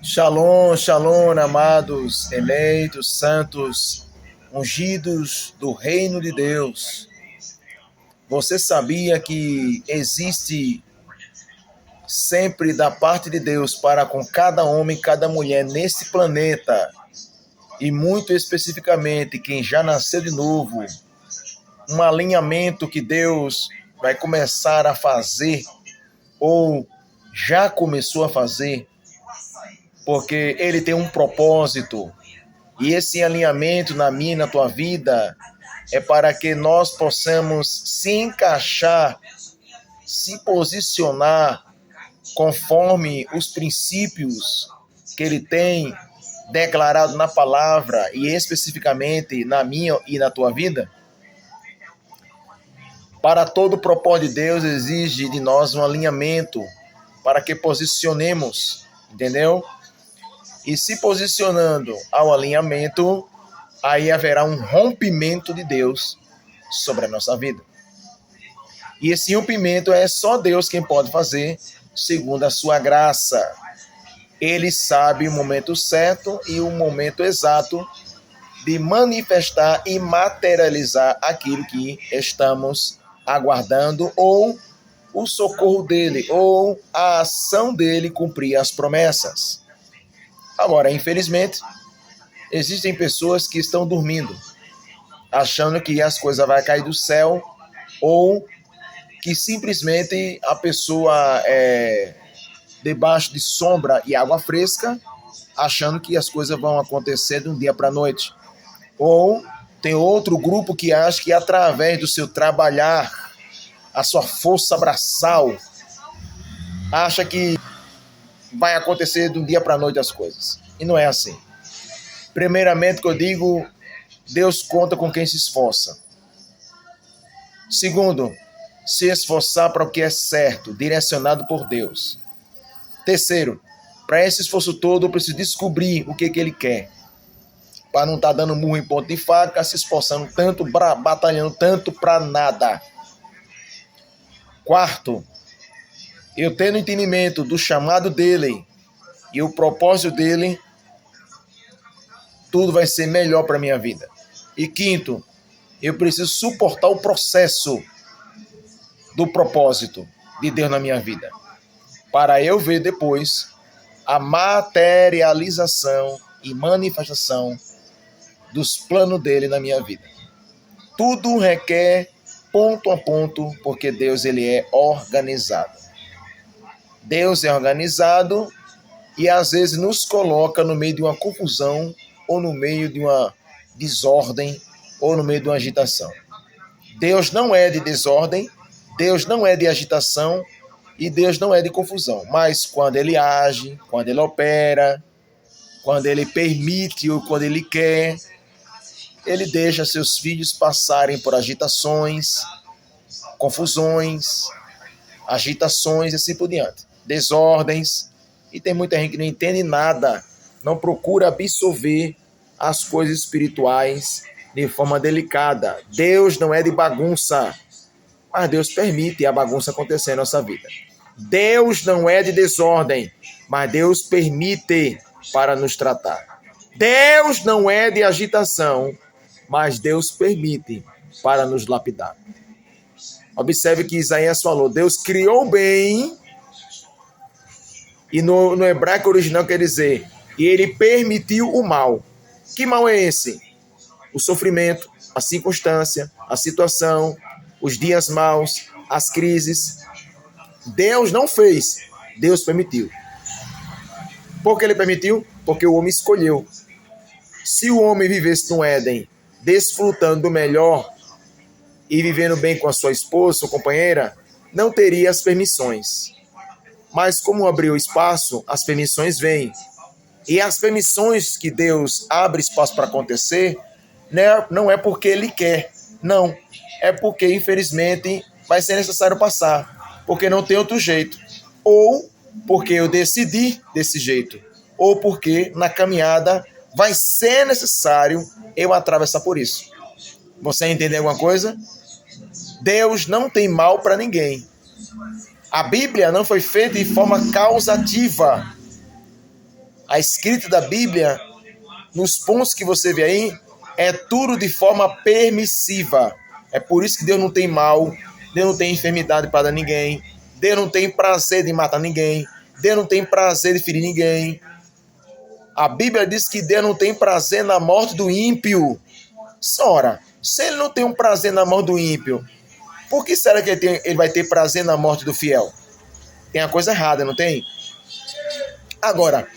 Shalom, shalom, amados, eleitos, santos, ungidos do reino de Deus. Você sabia que existe sempre da parte de Deus para com cada homem e cada mulher nesse planeta, e muito especificamente quem já nasceu de novo, um alinhamento que Deus vai começar a fazer ou já começou a fazer, porque Ele tem um propósito. E esse alinhamento na minha e na tua vida é para que nós possamos se encaixar, se posicionar conforme os princípios que Ele tem declarado na palavra e especificamente na minha e na tua vida. Para todo o propósito de Deus exige de nós um alinhamento para que posicionemos, entendeu? E se posicionando ao alinhamento, aí haverá um rompimento de Deus sobre a nossa vida. E esse rompimento é só Deus quem pode fazer, segundo a sua graça. Ele sabe o momento certo e o momento exato de manifestar e materializar aquilo que estamos aguardando, ou o socorro dele, ou a ação dele cumprir as promessas. Agora, infelizmente, existem pessoas que estão dormindo, achando que as coisas vão cair do céu, ou que simplesmente a pessoa é debaixo de sombra e água fresca, achando que as coisas vão acontecer de um dia para a noite. Ou tem outro grupo que acha que através do seu trabalhar, a sua força braçal, acha que vai acontecer de um dia para a noite as coisas. E não é assim. Primeiramente, que eu digo, Deus conta com quem se esforça. Segundo, se esforçar para o que é certo, direcionado por Deus. Terceiro, para esse esforço todo, eu preciso descobrir o que Ele quer. Para não estar dando murro em ponto de faca, se esforçando tanto, batalhando tanto para nada. Quarto, eu tendo entendimento do chamado dele e o propósito dele, tudo vai ser melhor para a minha vida. E quinto, eu preciso suportar o processo do propósito de Deus na minha vida, para eu ver depois a materialização e manifestação dos planos dele na minha vida. Tudo requer ponto a ponto, porque Deus ele é organizado. Deus é organizado e às vezes nos coloca no meio de uma confusão, ou no meio de uma desordem, ou no meio de uma agitação. Deus não é de desordem, Deus não é de agitação e Deus não é de confusão. Mas quando Ele age, quando Ele opera, quando Ele permite ou quando Ele quer, Ele deixa seus filhos passarem por agitações, confusões, agitações e assim por diante. Desordens. E tem muita gente que não entende nada, não procura absorver as coisas espirituais de forma delicada. Deus não é de bagunça, mas Deus permite a bagunça acontecer em nossa vida. Deus não é de desordem, mas Deus permite para nos tratar. Deus não é de agitação, mas Deus permite para nos lapidar. Observe que Isaías falou, Deus criou o bem, e no hebraico original quer dizer, e ele permitiu o mal. Que mal é esse? O sofrimento, a circunstância, a situação, os dias maus, as crises. Deus não fez, Deus permitiu. Por que ele permitiu? Porque o homem escolheu. Se o homem vivesse no Éden, desfrutando do melhor e vivendo bem com a sua esposa, sua companheira, não teria as permissões. Mas como abriu espaço, as permissões vêm. E as permissões que Deus abre espaço para acontecer, não é porque Ele quer, não. É porque, infelizmente, vai ser necessário passar. Porque não tem outro jeito. Ou porque eu decidi desse jeito. Ou porque na caminhada vai ser necessário eu atravessar por isso. Você entendeu alguma coisa? Deus não tem mal para ninguém. A Bíblia não foi feita de forma causativa. A escrita da Bíblia, nos pontos que você vê aí, é tudo de forma permissiva. É por isso que Deus não tem mal, Deus não tem enfermidade para dar ninguém, Deus não tem prazer de matar ninguém, Deus não tem prazer de ferir ninguém. A Bíblia diz que Deus não tem prazer na morte do ímpio. Ora, se ele não tem um prazer na morte do ímpio, por que será que ele vai ter prazer na morte do fiel? Tem uma coisa errada, não tem? Agora,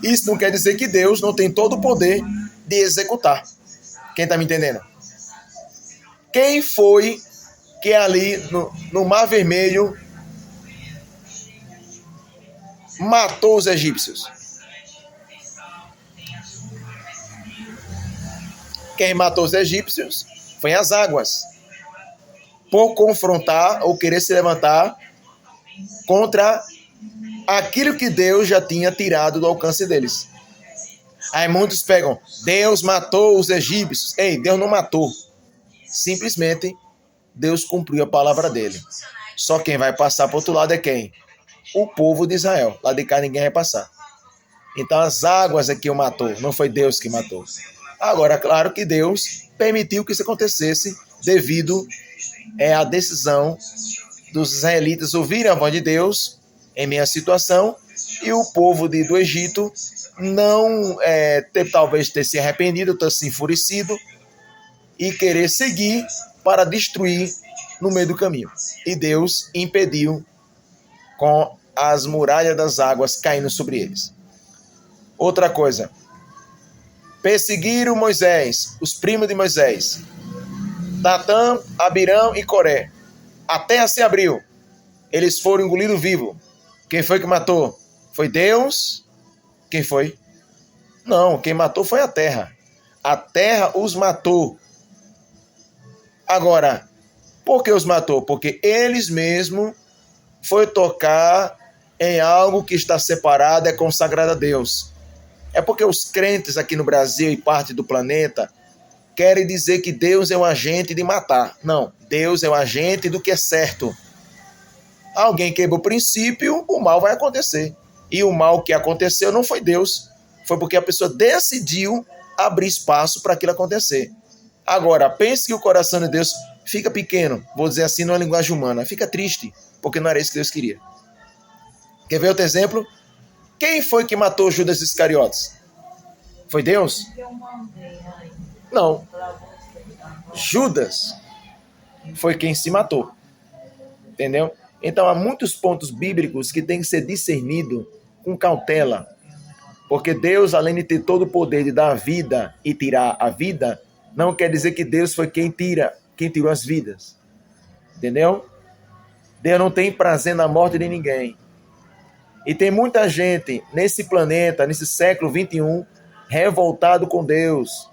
isso não quer dizer que Deus não tem todo o poder de executar. Quem está me entendendo? Quem foi que ali no Mar Vermelho matou os egípcios? Quem matou os egípcios foi as águas, por confrontar ou querer se levantar contra aquilo que Deus já tinha tirado do alcance deles. Aí muitos pegam, Deus matou os egípcios. Ei, Deus não matou. Simplesmente, Deus cumpriu a palavra dele. Só quem vai passar para o outro lado é quem? O povo de Israel. Lá de cá ninguém vai passar. Então as águas é que o matou, não foi Deus que matou. Agora, claro que Deus permitiu que isso acontecesse devido à decisão dos israelitas ouvirem a voz de Deus em meio à situação e o povo do Egito não talvez ter se arrependido, ter se enfurecido e querer seguir para destruir no meio do caminho. E Deus impediu com as muralhas das águas caindo sobre eles. Outra coisa, perseguiram Moisés, os primos de Moisés, Datã, Abirão e Coré. A terra se abriu, eles foram engolidos vivos. Quem foi que matou? Foi Deus? Quem foi? Não, quem matou foi a terra. A terra os matou. Agora, por que os matou? Porque eles mesmos foram tocar em algo que está separado, é consagrado a Deus. É porque os crentes aqui no Brasil e parte do planeta querem dizer que Deus é um agente de matar. Não, Deus é um agente do que é certo. Alguém quebrou o princípio, o mal vai acontecer. E o mal que aconteceu não foi Deus, foi porque a pessoa decidiu abrir espaço para aquilo acontecer. Agora, pense que o coração de Deus fica pequeno, vou dizer assim numa linguagem humana, fica triste, porque não era isso que Deus queria. Quer ver outro exemplo? Quem foi que matou Judas Iscariotes? Foi Deus? Não. Judas foi quem se matou. Entendeu? Então há muitos pontos bíblicos que têm que ser discernidos com cautela. Porque Deus, além de ter todo o poder de dar a vida e tirar a vida, não quer dizer que Deus foi quem tirou as vidas. Entendeu? Deus não tem prazer na morte de ninguém. E tem muita gente nesse planeta, nesse século 21, revoltado com Deus,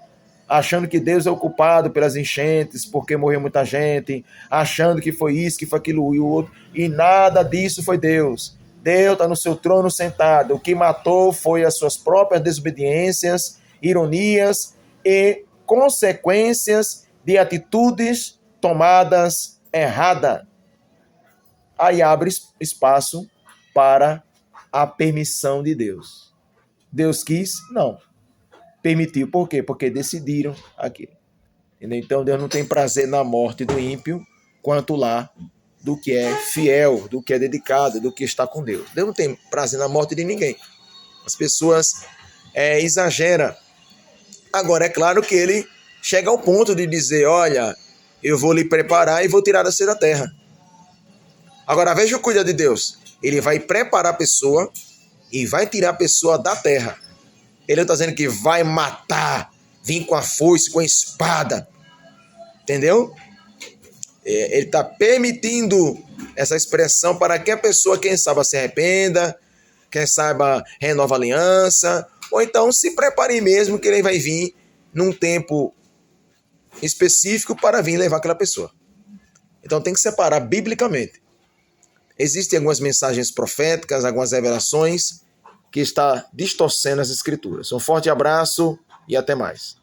achando que Deus é o culpado pelas enchentes, porque morreu muita gente, achando que foi isso, que foi aquilo e o outro, e nada disso foi Deus. Deus está no seu trono sentado. O que matou foi as suas próprias desobediências, ironias e consequências de atitudes tomadas erradas. Aí abre espaço para a permissão de Deus. Deus quis? Não. Permitiu. Por quê? Porque decidiram aquilo. Então Deus não tem prazer na morte do ímpio, quanto lá do que é fiel, do que é dedicado, do que está com Deus. Deus não tem prazer na morte de ninguém. As pessoas exageram. Agora, é claro que ele chega ao ponto de dizer, olha, eu vou lhe preparar e vou tirar você da terra. Agora, veja o cuidado de Deus. Ele vai preparar a pessoa e vai tirar a pessoa da terra. Ele não está dizendo que vai matar, vir com a foice, com a espada. Entendeu? Ele está permitindo essa expressão para que a pessoa, quem sabe, se arrependa, quem saiba, renova a aliança, ou então se prepare mesmo que ele vai vir num tempo específico para vir levar aquela pessoa. Então tem que separar biblicamente. Existem algumas mensagens proféticas, algumas revelações que está distorcendo as escrituras. Um forte abraço e até mais.